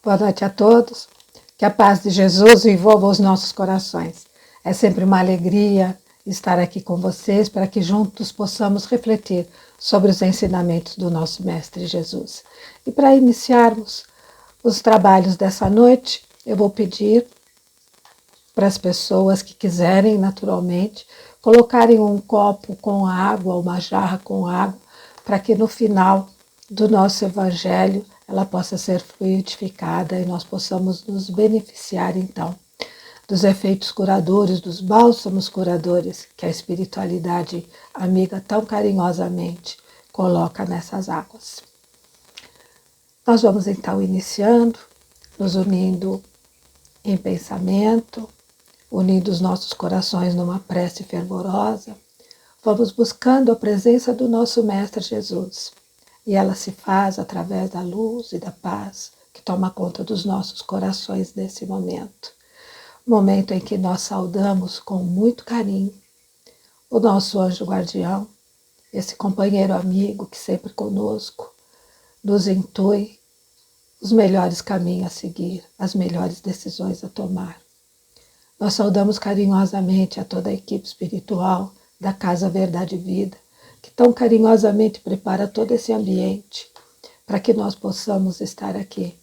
Boa noite a todos. Que a paz de Jesus envolva os nossos corações. É sempre uma alegria estar aqui com vocês para que juntos possamos refletir sobre os ensinamentos do nosso Mestre Jesus. E para iniciarmos os trabalhos dessa noite, eu vou pedir para as pessoas que quiserem, naturalmente, colocarem um copo com água, uma jarra com água, para que no final do nosso Evangelho ela possa ser fluidificada e nós possamos nos beneficiar, então, dos efeitos curadores, dos bálsamos curadores que a espiritualidade amiga tão carinhosamente coloca nessas águas. Nós vamos, então, iniciando, nos unindo em pensamento, unindo os nossos corações numa prece fervorosa. Vamos buscando a presença do nosso Mestre Jesus. E ela se faz através da luz e da paz que toma conta dos nossos corações nesse momento. Momento em que nós saudamos com muito carinho o nosso anjo guardião, esse companheiro amigo que sempre conosco nos intui os melhores caminhos a seguir, as melhores decisões a tomar. Nós saudamos carinhosamente a toda a equipe espiritual da Casa Verdade e Vida, que tão carinhosamente prepara todo esse ambiente para que nós possamos estar aqui,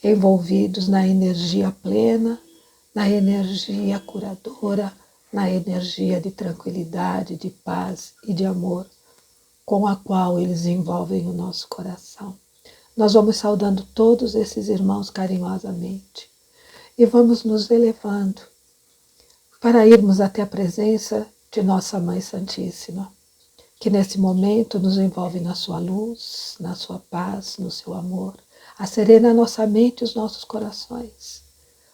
envolvidos na energia plena, na energia curadora, na energia de tranquilidade, de paz e de amor, com a qual eles envolvem o nosso coração. Nós vamos saudando todos esses irmãos carinhosamente e vamos nos elevando para irmos até a presença de Nossa Mãe Santíssima, que nesse momento nos envolve na sua luz, na sua paz, no seu amor, acerena a nossa mente e os nossos corações,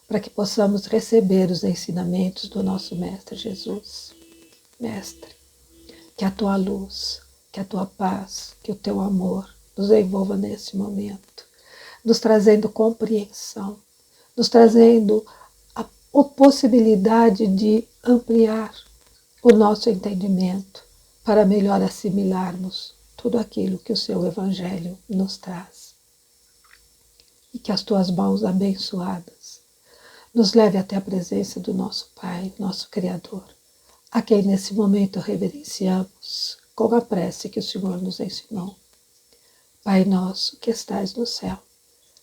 para que possamos receber os ensinamentos do nosso Mestre Jesus. Mestre, que a tua luz, que a tua paz, que o teu amor nos envolva nesse momento, nos trazendo compreensão, nos trazendo a possibilidade de ampliar o nosso entendimento, para melhor assimilarmos tudo aquilo que o seu Evangelho nos traz. E que as tuas mãos abençoadas nos leve até a presença do nosso Pai, nosso Criador, a quem nesse momento reverenciamos com a prece que o Senhor nos ensinou. Pai nosso que estais no céu,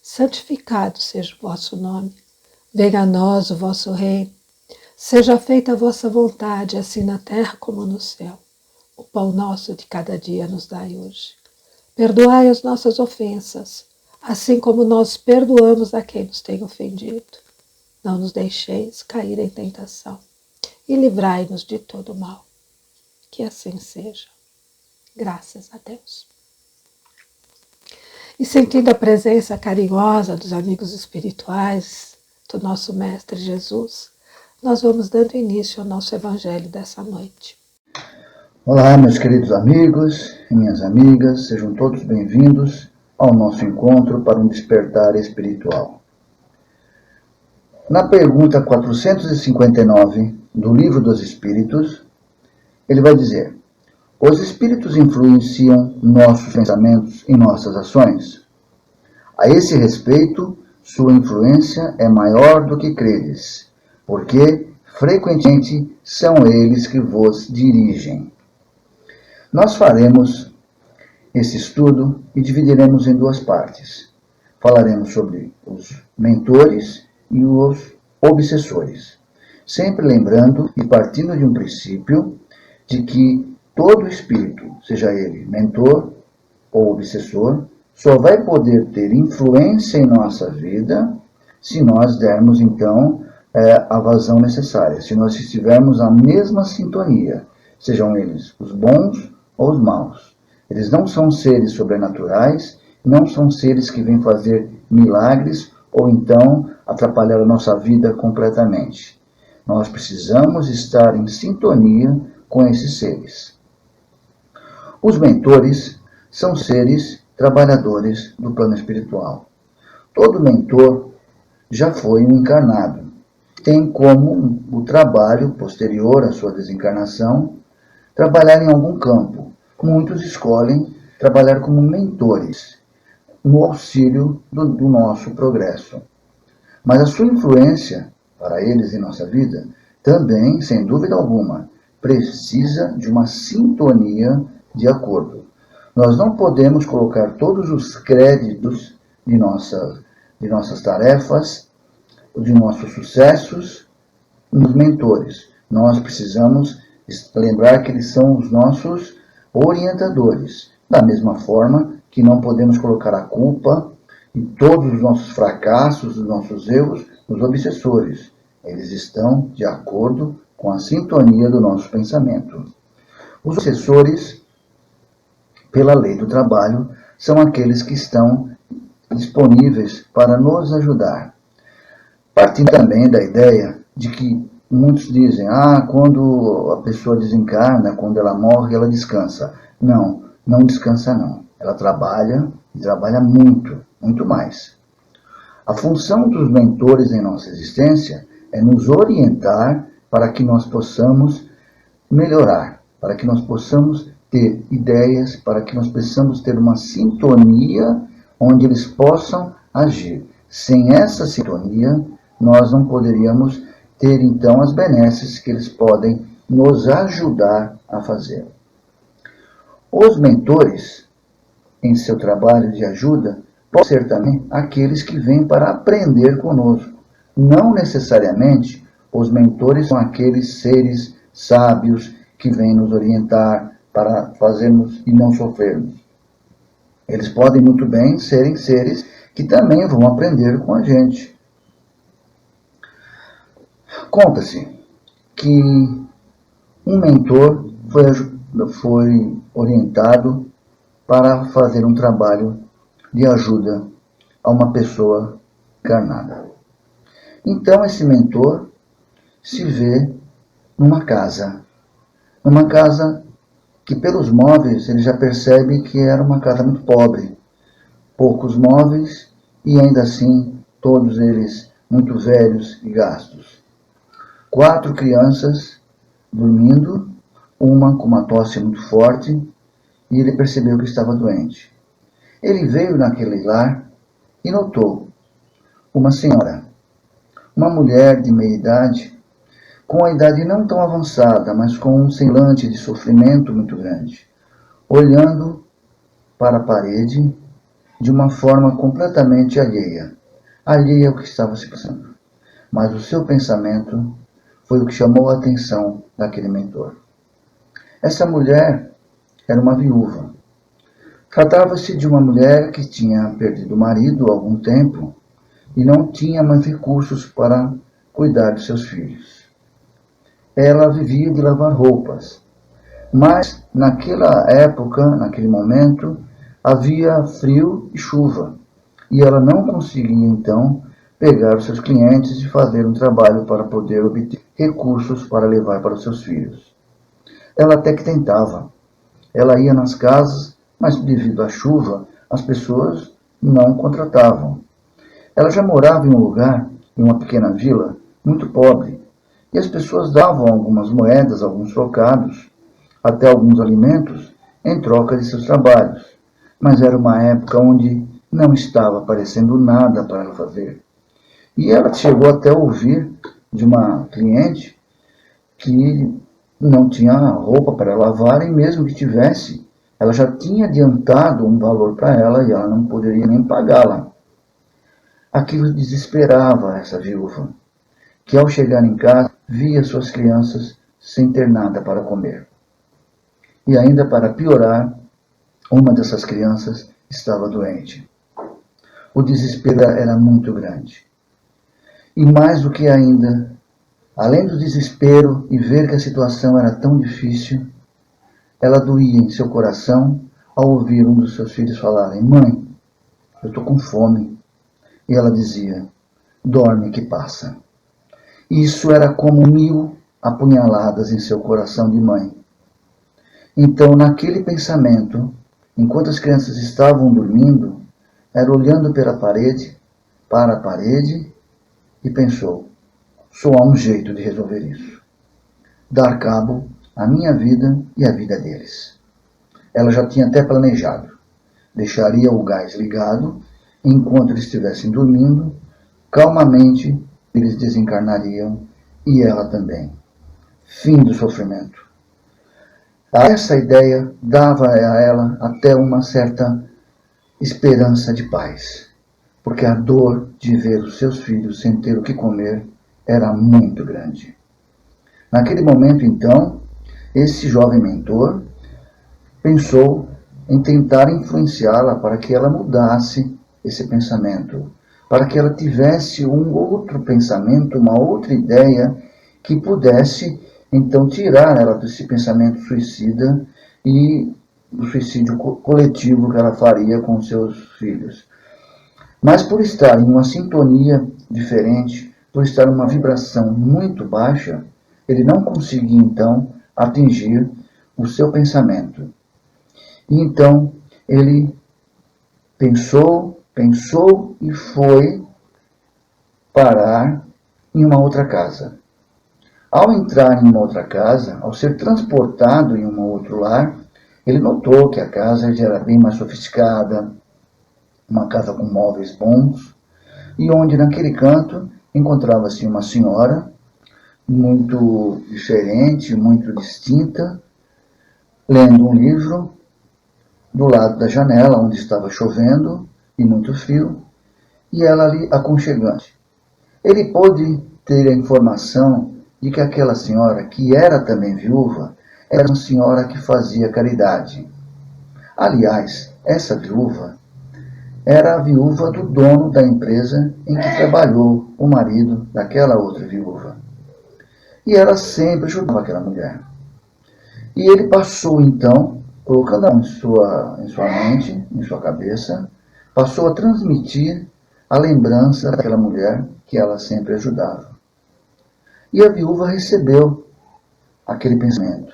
santificado seja o vosso nome, venha a nós o vosso reino, seja feita a vossa vontade, assim na terra como no céu. O pão nosso de cada dia nos dai hoje. Perdoai as nossas ofensas, assim como nós perdoamos a quem nos tem ofendido. Não nos deixeis cair em tentação e livrai-nos de todo mal. Que assim seja. Graças a Deus. E sentindo a presença carinhosa dos amigos espirituais do nosso Mestre Jesus, nós vamos dando início ao nosso Evangelho dessa noite. Olá, meus queridos amigos e minhas amigas, sejam todos bem-vindos ao nosso encontro para um despertar espiritual. Na pergunta 459 do Livro dos Espíritos, ele vai dizer: os espíritos influenciam nossos pensamentos e nossas ações? A esse respeito, sua influência é maior do que credes, porque frequentemente são eles que vos dirigem. Nós faremos esse estudo e dividiremos em duas partes. Falaremos sobre os mentores e os obsessores, sempre lembrando e partindo de um princípio de que todo espírito, seja ele mentor ou obsessor, só vai poder ter influência em nossa vida se nós dermos, então, a vazão necessária, se nós estivermos na mesma sintonia, sejam eles os bons ou os maus. Eles não são seres sobrenaturais, não são seres que vêm fazer milagres ou então atrapalhar a nossa vida completamente. Nós precisamos estar em sintonia com esses seres. Os mentores são seres trabalhadores do plano espiritual. Todo mentor já foi um encarnado. Tem como o trabalho posterior à sua desencarnação trabalhar em algum campo. Muitos escolhem trabalhar como mentores, no auxílio do nosso progresso. Mas a sua influência para eles em nossa vida também, sem dúvida alguma, precisa de uma sintonia de acordo. Nós não podemos colocar todos os créditos de nossas tarefas, de nossos sucessos, nos mentores. Nós precisamos lembrar que eles são os nossos orientadores. Da mesma forma que não podemos colocar a culpa e todos os nossos fracassos, os nossos erros, nos obsessores. Eles estão de acordo com a sintonia do nosso pensamento. Os obsessores, pela lei do trabalho, são aqueles que estão disponíveis para nos ajudar. Partindo também da ideia de que muitos dizem, quando a pessoa desencarna, quando ela morre, ela descansa. Não, não descansa não. Ela trabalha e trabalha muito, muito mais. A função dos mentores em nossa existência é nos orientar para que nós possamos melhorar, para que nós possamos ter ideias, para que nós possamos ter uma sintonia onde eles possam agir. Sem essa sintonia, nós não poderíamos ter então as benesses que eles podem nos ajudar a fazer. Os mentores, em seu trabalho de ajuda, podem ser também aqueles que vêm para aprender conosco. Não necessariamente os mentores são aqueles seres sábios que vêm nos orientar para fazermos e não sofrermos. Eles podem muito bem serem seres que também vão aprender com a gente. Conta-se que um mentor foi orientado para fazer um trabalho de ajuda a uma pessoa encarnada. Então esse mentor se vê numa casa que pelos móveis ele já percebe que era uma casa muito pobre, poucos móveis e ainda assim todos eles muito velhos e gastos. 4 crianças dormindo, uma com uma tosse muito forte, e ele percebeu que estava doente. Ele veio naquele lar e notou uma senhora, uma mulher de meia idade, com a idade não tão avançada, mas com um semblante de sofrimento muito grande, olhando para a parede de uma forma completamente alheia ao que estava se passando. Mas o seu pensamento foi o que chamou a atenção daquele mentor. Essa mulher era uma viúva. Tratava-se de uma mulher que tinha perdido o marido há algum tempo e não tinha mais recursos para cuidar de seus filhos. Ela vivia de lavar roupas, mas naquela época, naquele momento, havia frio e chuva, e ela não conseguia então pegar os seus clientes e fazer um trabalho para poder obter recursos para levar para os seus filhos. Ela até que tentava. Ela ia nas casas, mas devido à chuva, as pessoas não contratavam. Ela já morava em um lugar, em uma pequena vila, muito pobre, e as pessoas davam algumas moedas, alguns trocados, até alguns alimentos, em troca de seus trabalhos. Mas era uma época onde não estava aparecendo nada para ela fazer. E ela chegou até a ouvir de uma cliente que não tinha roupa para lavar, e mesmo que tivesse, ela já tinha adiantado um valor para ela e ela não poderia nem pagá-la. Aquilo desesperava essa viúva, que ao chegar em casa via suas crianças sem ter nada para comer. E ainda para piorar, uma dessas crianças estava doente. O desespero era muito grande. E mais do que ainda, além do desespero e ver que a situação era tão difícil, ela doía em seu coração ao ouvir um dos seus filhos falarem: "Mãe, eu estou com fome." E ela dizia: "Dorme que passa." Isso era como 1000 apunhaladas em seu coração de mãe. Então, naquele pensamento, enquanto as crianças estavam dormindo, era olhando para a parede, e pensou: só há um jeito de resolver isso. Dar cabo à minha vida e à vida deles. Ela já tinha até planejado. Deixaria o gás ligado enquanto eles estivessem dormindo, calmamente eles desencarnariam e ela também. Fim do sofrimento. Essa ideia dava a ela até uma certa esperança de paz, porque a dor de ver os seus filhos sem ter o que comer era muito grande. Naquele momento, então, esse jovem mentor pensou em tentar influenciá-la para que ela mudasse esse pensamento, para que ela tivesse um outro pensamento, uma outra ideia que pudesse, então, tirar ela desse pensamento suicida e do suicídio coletivo que ela faria com seus filhos. Mas por estar em uma sintonia diferente, por estar em uma vibração muito baixa, ele não conseguia, então, atingir o seu pensamento. E então, ele pensou e foi parar em uma outra casa. Ao entrar em uma outra casa, ao ser transportado em um outro lar, ele notou que a casa já era bem mais sofisticada, uma casa com móveis bons, e onde naquele canto encontrava-se uma senhora muito diferente, muito distinta, lendo um livro do lado da janela, onde estava chovendo e muito frio, e ela ali aconchegante. Ele pôde ter a informação de que aquela senhora, que era também viúva, era uma senhora que fazia caridade. Aliás, essa viúva era a viúva do dono da empresa em que trabalhou o marido daquela outra viúva. E ela sempre ajudava aquela mulher. E ele passou, então, colocando em sua mente, em sua cabeça, passou a transmitir a lembrança daquela mulher que ela sempre ajudava. E a viúva recebeu aquele pensamento.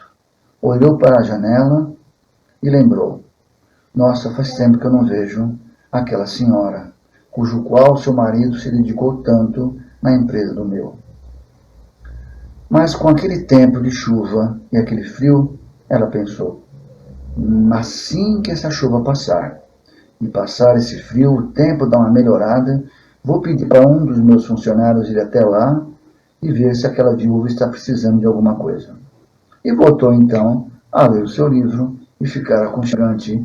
Olhou para a janela e lembrou: nossa, faz tempo que eu não vejo aquela senhora, cujo qual seu marido se dedicou tanto na empresa do meu. Mas com aquele tempo de chuva e aquele frio, ela pensou: assim que essa chuva passar, e passar esse frio, o tempo dá uma melhorada, vou pedir para um dos meus funcionários ir até lá e ver se aquela viúva está precisando de alguma coisa. E voltou então a ler o seu livro e ficar aconchegante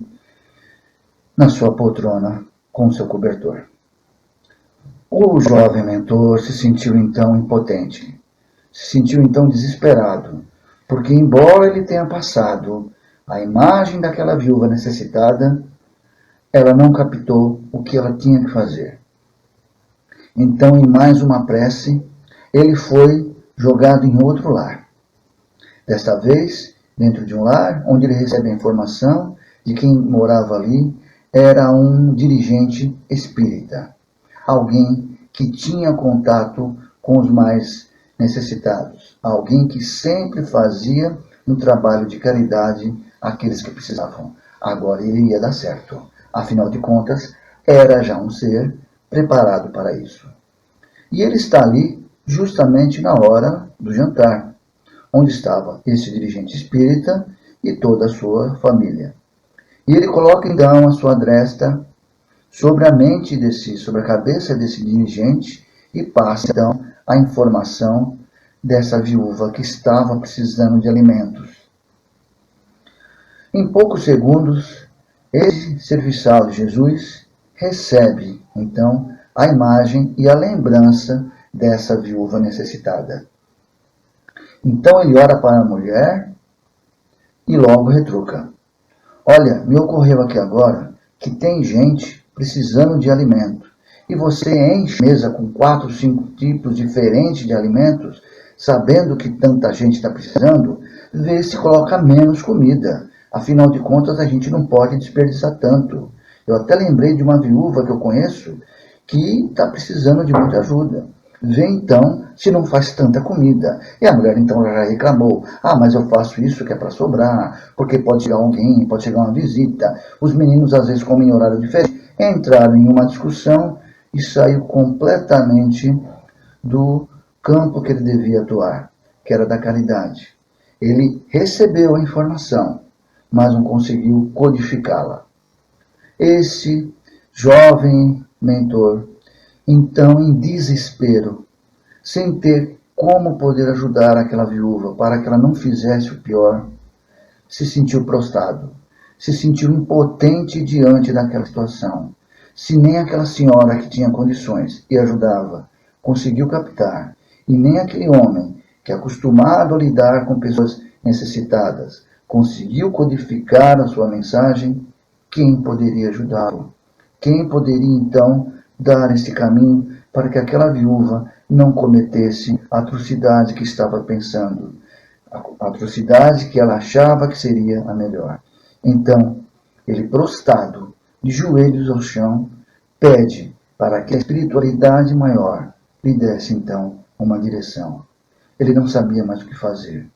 na sua poltrona com o seu cobertor. O jovem mentor se sentiu então impotente, se sentiu então desesperado, porque embora ele tenha passado a imagem daquela viúva necessitada, ela não captou o que ela tinha que fazer. Então, em mais uma prece, ele foi jogado em outro lar. Desta vez, dentro de um lar, onde ele recebe a informação de quem morava ali era um dirigente espírita, alguém que tinha contato com os mais necessitados, alguém que sempre fazia um trabalho de caridade àqueles que precisavam. Agora ele ia dar certo. Afinal de contas, era já um ser preparado para isso. E ele está ali justamente na hora do jantar, onde estava esse dirigente espírita e toda a sua família. E ele coloca então a sua adresta sobre a mente sobre a cabeça desse dirigente e passa então a informação dessa viúva que estava precisando de alimentos. Em poucos segundos, esse serviçal de Jesus recebe então a imagem e a lembrança dessa viúva necessitada. Então ele ora para a mulher e logo retruca: olha, me ocorreu aqui agora que tem gente precisando de alimento e você enche a mesa com 4, 5 tipos diferentes de alimentos, sabendo que tanta gente está precisando, vê se coloca menos comida. Afinal de contas, a gente não pode desperdiçar tanto. Eu até lembrei de uma viúva que eu conheço que está precisando de muita ajuda. Vê então se não faz tanta comida. E a mulher então já reclamou: mas eu faço isso que é para sobrar, porque pode chegar alguém, pode chegar uma visita, os meninos às vezes comem em horário diferente. Entraram em uma discussão e saiu completamente do campo que ele devia atuar, que era da caridade. Ele recebeu a informação, mas não conseguiu codificá-la. Esse jovem mentor Então, em desespero, sem ter como poder ajudar aquela viúva para que ela não fizesse o pior, se sentiu prostrado, se sentiu impotente diante daquela situação. Se nem aquela senhora que tinha condições e ajudava conseguiu captar, e nem aquele homem que é acostumado a lidar com pessoas necessitadas conseguiu codificar a sua mensagem, quem poderia ajudá-lo? Quem poderia então dar esse caminho para que aquela viúva não cometesse a atrocidade que estava pensando, a atrocidade que ela achava que seria a melhor? Então, ele prostrado, de joelhos ao chão, pede para que a espiritualidade maior lhe desse então uma direção. Ele não sabia mais o que fazer.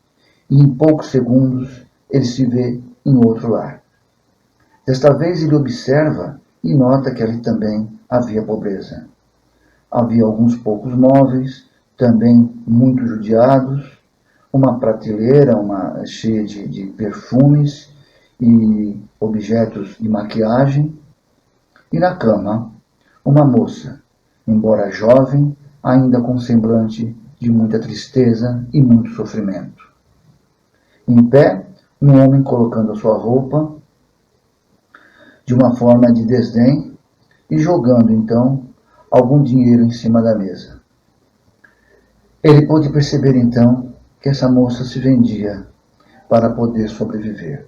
E em poucos segundos ele se vê em outro lar. Desta vez ele observa e nota que ali também havia pobreza. Havia alguns poucos móveis, também muito judiados, uma prateleira cheia de perfumes e objetos de maquiagem, e na cama, uma moça, embora jovem, ainda com semblante de muita tristeza e muito sofrimento. Em pé, um homem colocando a sua roupa de uma forma de desdém e jogando, então, algum dinheiro em cima da mesa. Ele pôde perceber, então, que essa moça se vendia para poder sobreviver.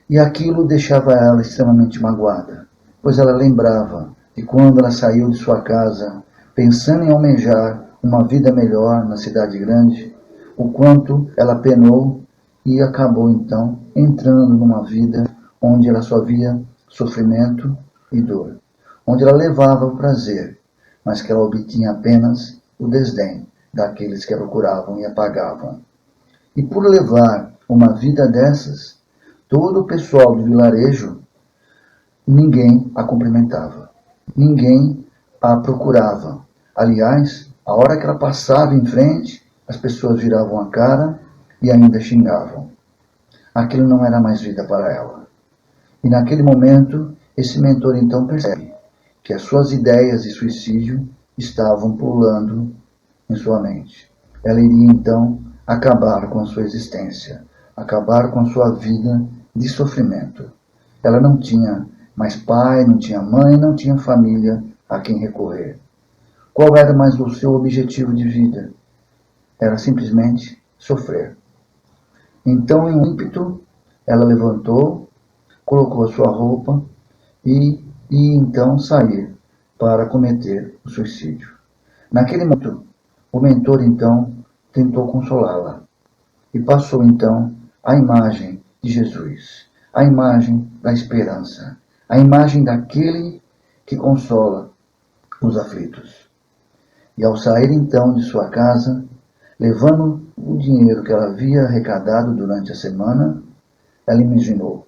E aquilo deixava ela extremamente magoada, pois ela lembrava de quando ela saiu de sua casa, pensando em almejar uma vida melhor na cidade grande, o quanto ela penou e acabou, então, entrando numa vida onde ela só via sofrimento e dor, onde ela levava o prazer, mas que ela obtinha apenas o desdém daqueles que a procuravam e a pagavam. E por levar uma vida dessas, todo o pessoal do vilarejo, ninguém a cumprimentava, ninguém a procurava. Aliás, a hora que ela passava em frente, as pessoas viravam a cara e ainda xingavam. Aquilo não era mais vida para ela. E naquele momento, esse mentor então percebe que as suas ideias de suicídio estavam pululando em sua mente. Ela iria então acabar com a sua existência, acabar com a sua vida de sofrimento. Ela não tinha mais pai, não tinha mãe, não tinha família a quem recorrer. Qual era mais o seu objetivo de vida? Era simplesmente sofrer. Então, em um ímpeto, ela levantou, colocou a sua roupa e então sair para cometer o suicídio. Naquele momento, o mentor então tentou consolá-la e passou então a imagem de Jesus, a imagem da esperança, a imagem daquele que consola os aflitos. E ao sair então de sua casa, levando o dinheiro que ela havia arrecadado durante a semana, ela imaginou: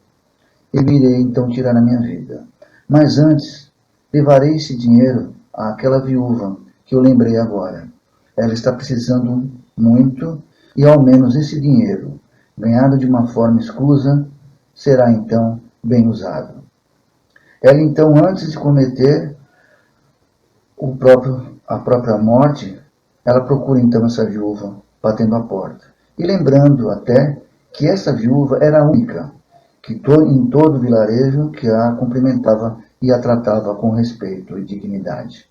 eu irei então tirar a minha vida, mas antes levarei esse dinheiro àquela viúva que eu lembrei agora. Ela está precisando muito e ao menos esse dinheiro, ganhado de uma forma escusa, será então bem usado. Ela então, antes de cometer a própria morte, ela procura então essa viúva batendo a porta. E lembrando até que essa viúva era a única que em todo o vilarejo que a cumprimentava e a tratava com respeito e dignidade.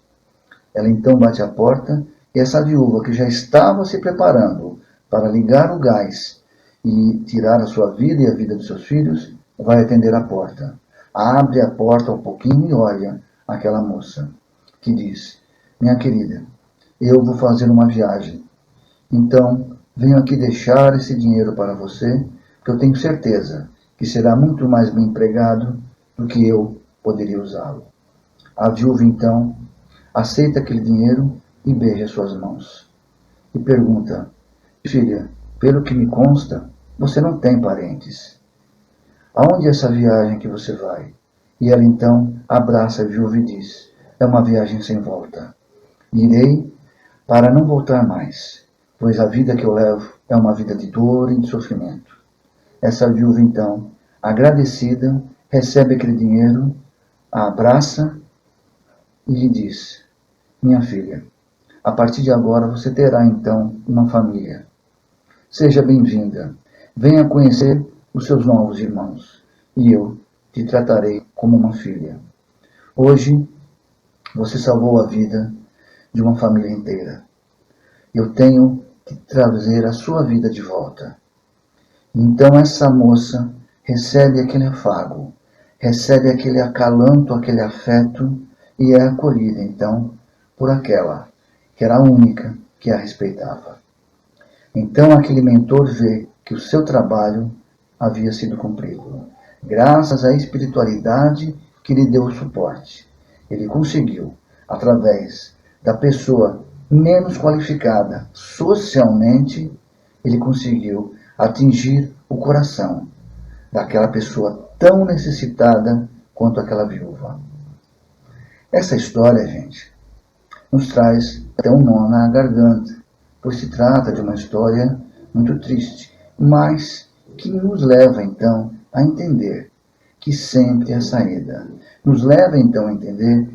Ela então bate a porta e essa viúva, que já estava se preparando para ligar o gás e tirar a sua vida e a vida dos seus filhos, vai atender a porta. Abre a porta um pouquinho e olha aquela moça, que diz: minha querida, eu vou fazer uma viagem, então venho aqui deixar esse dinheiro para você, que eu tenho certeza que será muito mais bem empregado do que eu poderia usá-lo. A viúva então aceita aquele dinheiro e beija suas mãos. E pergunta: filha, pelo que me consta, você não tem parentes. Aonde é essa viagem que você vai? E ela então abraça a viúva e diz: é uma viagem sem volta. Irei para não voltar mais, pois a vida que eu levo é uma vida de dor e de sofrimento. Essa viúva então, agradecida, recebe aquele dinheiro, a abraça e lhe diz: Minha filha, a partir de agora você terá então uma família. Seja bem-vinda. Venha conhecer os seus novos irmãos e eu te tratarei como uma filha. Hoje você salvou a vida de uma família inteira. Eu tenho que trazer a sua vida de volta. Então essa moça recebe aquele afago, recebe aquele acalanto, aquele afeto e é acolhida então por aquela que era a única que a respeitava. Então aquele mentor vê que o seu trabalho havia sido cumprido, graças à espiritualidade que lhe deu o suporte. Ele conseguiu, através da pessoa menos qualificada socialmente, ele conseguiu atingir o coração daquela pessoa tão necessitada quanto aquela viúva. Essa história, gente, nos traz até um nó na garganta, pois se trata de uma história muito triste, mas que nos leva então a entender que sempre há saída. Nos leva então a entender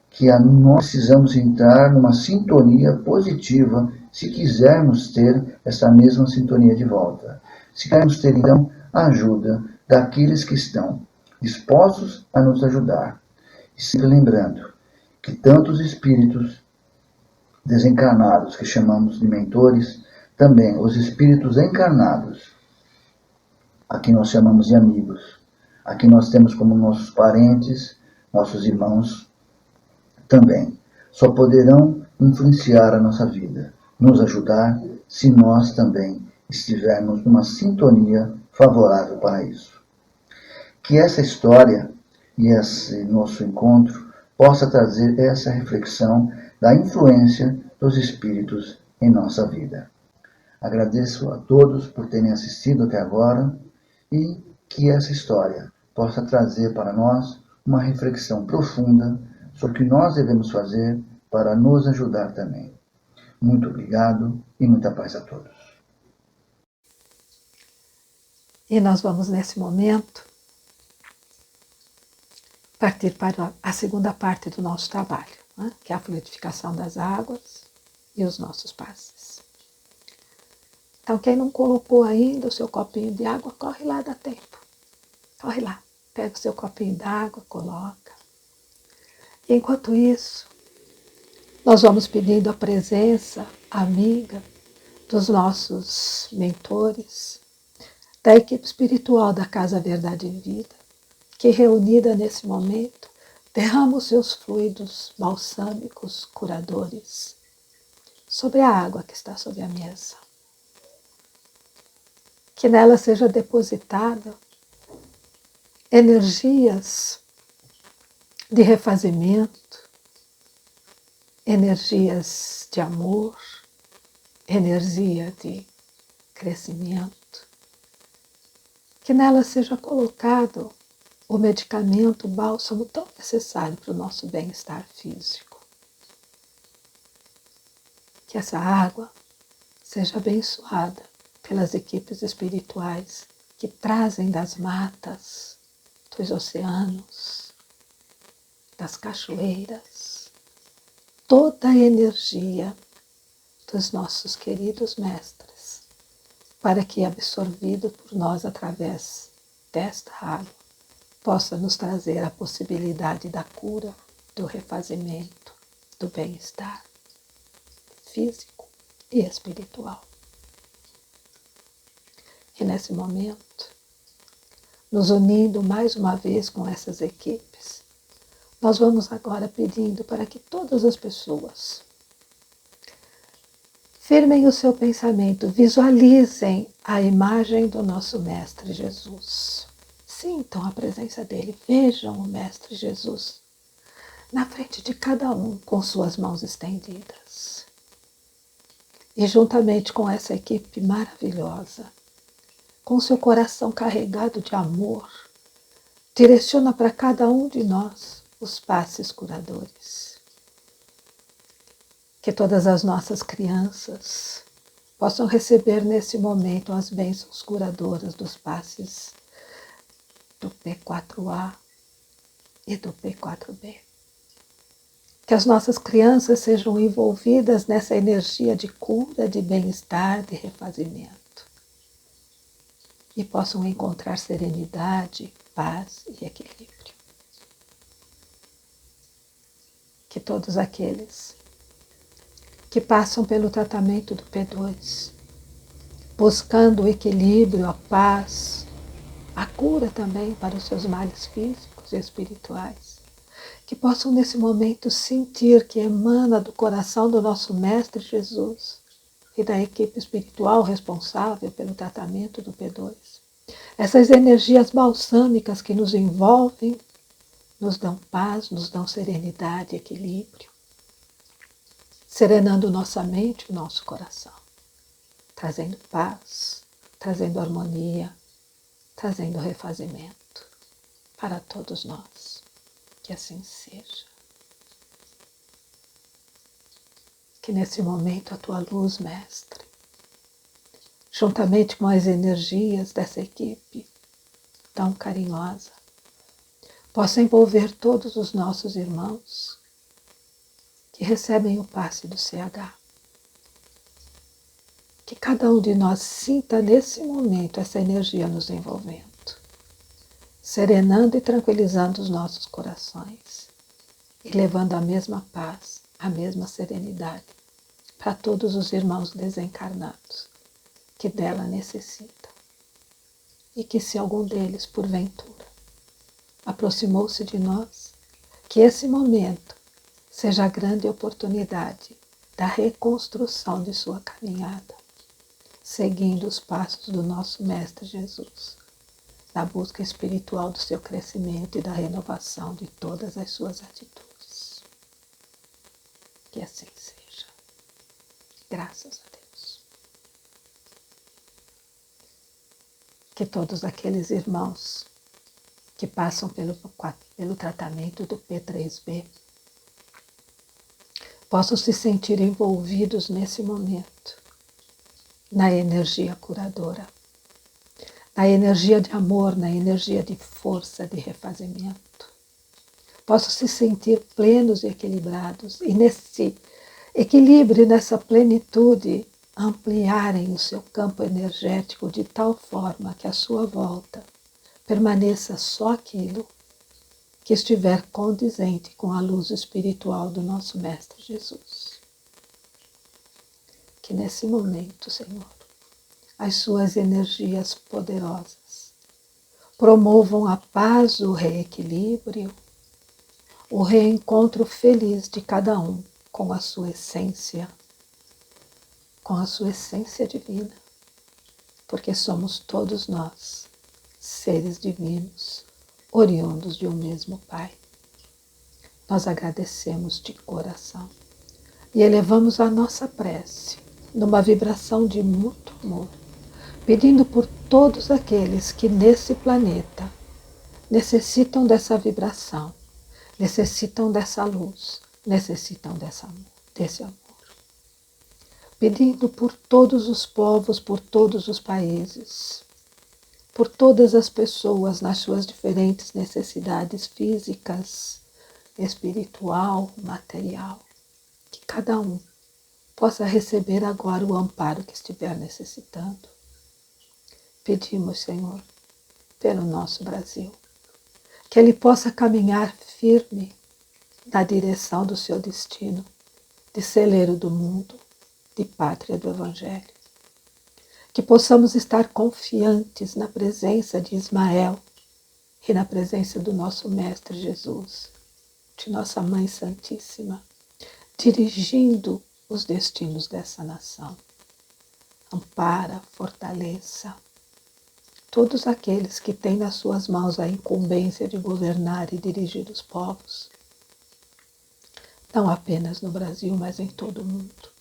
que nós precisamos entrar numa sintonia positiva se quisermos ter essa mesma sintonia de volta. Se queremos ter então a ajuda daqueles que estão dispostos a nos ajudar. E sempre lembrando que tantos espíritos desencarnados, que chamamos de mentores, também os espíritos encarnados, a quem nós chamamos de amigos, a quem nós temos como nossos parentes, nossos irmãos, também só poderão influenciar a nossa vida, nos ajudar, se nós também estivermos numa sintonia favorável para isso. Que essa história e esse nosso encontro possa trazer essa reflexão da influência dos espíritos em nossa vida. Agradeço a todos por terem assistido até agora e que essa história possa trazer para nós uma reflexão profunda sobre o que nós devemos fazer para nos ajudar também. Muito obrigado e muita paz a todos. E nós vamos, nesse momento, partir para a segunda parte do nosso trabalho, né? Que é a fluidificação das águas e os nossos passes. Então, quem não colocou ainda o seu copinho de água, corre lá, dá tempo. Corre lá, pega o seu copinho d'água, coloca. E enquanto isso, nós vamos pedindo a presença amiga dos nossos mentores, da equipe espiritual da Casa Verdade e Vida, que reunida nesse momento, derrama os seus fluidos balsâmicos, curadores, sobre a água que está sobre a mesa. Que nela seja depositada energias de refazimento, energias de amor, energia de crescimento. Que nela seja colocado o medicamento, o bálsamo tão necessário para o nosso bem-estar físico. Que essa água seja abençoada pelas equipes espirituais que trazem das matas, dos oceanos, das cachoeiras, toda a energia dos nossos queridos mestres, para que, absorvido por nós através desta água, possa nos trazer a possibilidade da cura, do refazimento, do bem-estar físico e espiritual. E nesse momento, nos unindo mais uma vez com essas equipes, nós vamos agora pedindo para que todas as pessoas firmem o seu pensamento, visualizem a imagem do nosso Mestre Jesus. Sintam a presença dele, vejam o Mestre Jesus na frente de cada um com suas mãos estendidas. E juntamente com essa equipe maravilhosa, com seu coração carregado de amor, direciona para cada um de nós os passes curadores. Que todas as nossas crianças possam receber nesse momento as bênçãos curadoras dos passes do P4A e do P4B. Que as nossas crianças sejam envolvidas nessa energia de cura, de bem-estar, de refazimento. E possam encontrar serenidade, paz e equilíbrio. Que todos aqueles que passam pelo tratamento do P2, buscando o equilíbrio, a paz, a cura também para os seus males físicos e espirituais, que possam nesse momento sentir que emana do coração do nosso Mestre Jesus e da equipe espiritual responsável pelo tratamento do P2. Essas energias balsâmicas que nos envolvem, nos dão paz, nos dão serenidade, equilíbrio, serenando nossa mente e nosso coração, trazendo paz, trazendo harmonia, trazendo refazimento para todos nós. Que assim seja. Que nesse momento a tua luz, Mestre, juntamente com as energias dessa equipe tão carinhosa, possa envolver todos os nossos irmãos que recebem o passe do CH. Que cada um de nós sinta nesse momento essa energia nos envolvendo, serenando e tranquilizando os nossos corações e levando a mesma paz, a mesma serenidade para todos os irmãos desencarnados que dela necessitam. E que se algum deles, porventura, aproximou-se de nós, que esse momento seja a grande oportunidade da reconstrução de sua caminhada, seguindo os passos do nosso Mestre Jesus, na busca espiritual do seu crescimento e da renovação de todas as suas atitudes. Que assim seja. Graças a Deus. Que todos aqueles irmãos que passam pelo tratamento do P3B possam se sentir envolvidos nesse momento na energia curadora, na energia de amor, na energia de força, de refazimento. Possam se sentir plenos e equilibrados e nesse equilíbrio, nessa plenitude, ampliarem o seu campo energético de tal forma que à sua volta permaneça só aquilo que estiver condizente com a luz espiritual do nosso Mestre Jesus. Que nesse momento, Senhor, as suas energias poderosas promovam a paz, o reequilíbrio, o reencontro feliz de cada um com a sua essência divina, porque somos todos nós seres divinos, oriundos de um mesmo Pai. Nós agradecemos de coração e elevamos a nossa prece numa vibração de muito amor, pedindo por todos aqueles que nesse planeta necessitam dessa vibração, necessitam dessa luz, necessitam desse amor. Pedindo por todos os povos, por todos os países, por todas as pessoas nas suas diferentes necessidades físicas, espiritual, material, que cada um possa receber agora o amparo que estiver necessitando. Pedimos, Senhor, pelo nosso Brasil, que ele possa caminhar firme na direção do seu destino, de celeiro do mundo, de pátria do Evangelho. Que possamos estar confiantes na presença de Ismael e na presença do nosso Mestre Jesus, de nossa Mãe Santíssima, dirigindo os destinos dessa nação. Ampara, fortaleça todos aqueles que têm nas suas mãos a incumbência de governar e dirigir os povos, não apenas no Brasil, mas em todo o mundo,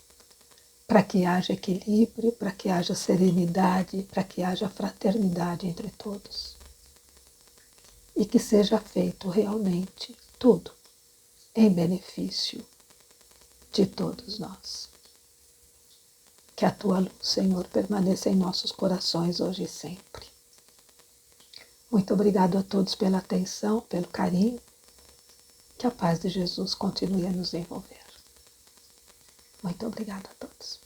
para que haja equilíbrio, para que haja serenidade, para que haja fraternidade entre todos. E que seja feito realmente tudo em benefício de todos nós. Que a tua luz, Senhor, permaneça em nossos corações hoje e sempre. Muito obrigado a todos pela atenção, pelo carinho. Que a paz de Jesus continue a nos envolver. Muito obrigada a todos.